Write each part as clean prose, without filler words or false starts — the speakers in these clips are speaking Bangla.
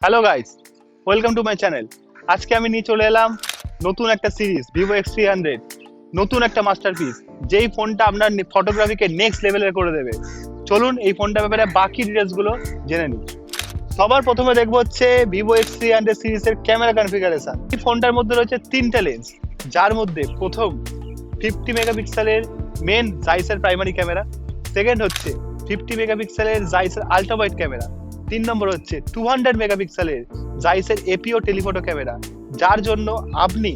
Hello guys, welcome to my channel. আজকে আমি নিয়ে চলে এলাম নতুন একটা সিরিজ ভিভো X300, নতুন একটা মাস্টারপিস, যেই ফোনটা আপনার ফটোগ্রাফিকে নেক্সট লেভেলের করে দেবে। চলুন এই ফোনটার ব্যাপারে বাকি ডিটেলস গুলো জেনে নিই। সবার প্রথমে দেখবো হচ্ছে ভিভো X300 সিরিজের ক্যামেরা কনফিগারেশন। এই ফোনটার মধ্যে রয়েছে তিনটে লেন্স, যার মধ্যে প্রথম 50 মেগাপিক্সেলের মেন জাইসের প্রাইমারি ক্যামেরা, সেকেন্ড হচ্ছে 50 মেগাপিক্সেলের জাইসের আল্ট্রা ওয়াইড ক্যামেরা, 3 নম্বর হচ্ছে 200 মেগাপিক্সেলের জাইসের এপিও টেলিফটো ক্যামেরা, যার জন্য আপনি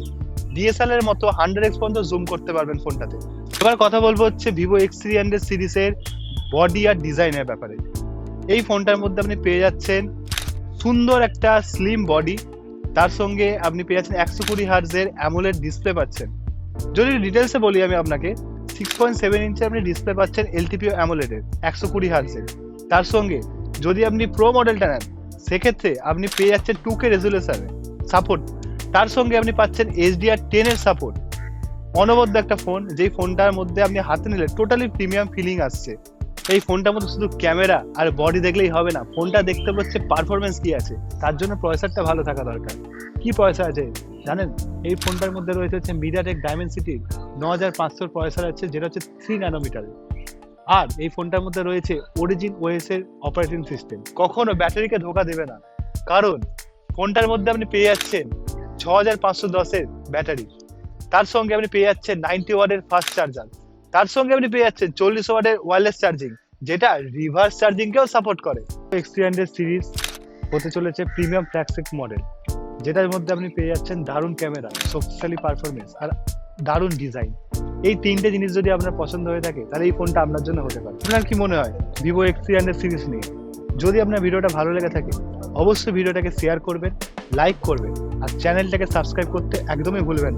ডিএসএলআর এর মতো 100x পর্যন্ত জুম করতে পারবেন ফোনটাতে। এবার কথা বলবো হচ্ছে ভিভো X300 সিরিজের বডি আর ডিজাইনের ব্যাপারে। এই ফোনটার মধ্যে আপনি পেয়ে যাচ্ছেন সুন্দর একটা স্লিম বডি, তার সঙ্গে আপনি পেয়ে যাচ্ছেন 120 হার্টজের অ্যামোলেড ডিসপ্লে পাচ্ছেন। যদি ডিটেলসে বলি আমি আপনাকে, 6.7 ইঞ্চের আপনি ডিসপ্লে পাচ্ছেন এলটিপিও অ্যামোলেডের 120 হার্টজের। তার সঙ্গে যদি আপনি প্রো মডেলটা নেন, সেক্ষেত্রে আপনি পেয়ে যাচ্ছেন 2K রেজুলেশনের সাপোর্ট। তার সঙ্গে আপনি পাচ্ছেন HDR10 এর সাপোর্ট। অনবদ্য একটা ফোন, যেই ফোনটার মধ্যে আপনি হাতে নিলে টোটালি প্রিমিয়াম ফিলিং আসছে। এই ফোনটার মধ্যে শুধু ক্যামেরা আর বডি দেখলেই হবে না, ফোনটা দেখতে হচ্ছে পারফরমেন্স কি আছে, তার জন্য প্রসেসরটা ভালো থাকা দরকার। কি প্রসেসর আছে জানেন? এই ফোনটার মধ্যে রয়েছে হচ্ছে মিডিয়াটেক ডাইমেনসিটি 9500 প্রসেসর আছে, যেটা হচ্ছে 3 ন্যানোমিটারের। আর এই ফোনটার মধ্যে রয়েছে অরিজিন ওএস এর অপারেটিং সিস্টেম। কখনো ব্যাটারিকে ধোকা দেবে না, কারণ ফোনটার মধ্যে আপনি পেয়ে যাচ্ছেন 6510 এর ব্যাটারি, তার সঙ্গে আপনি পেয়ে যাচ্ছেন 90 ওয়াটের ফাস্ট চার্জার, তার সঙ্গে আপনি পেয়ে যাচ্ছেন 40 ওয়াটের ওয়্যারলেস চার্জিং, যেটা রিভার্স চার্জিংকেও সাপোর্ট করে। X300 সিরিজ হতে চলেছে প্রিমিয়াম ফ্ল্যাগশিপ মডেল, যেটার মধ্যে আপনি পেয়ে যাচ্ছেন দারুণ ক্যামেরা, শক্তিশালী পারফরমেন্স আর দারুণ ডিজাইন। এই তিনটে জিনিস যদি আপনার পছন্দ হয়ে থাকে, তাহলে এই ফোনটা আপনার জন্য হতে পারে। আপনার কি মনে হয় ভিভো X300 সিরিজ নিয়ে? যদি আপনার ভিডিওটা ভালো লেগে থাকে, অবশ্যই ভিডিওটাকে শেয়ার করবেন, লাইক করবেন আর চ্যানেলটাকে সাবস্ক্রাইব করতে একদমই ভুলবেন না।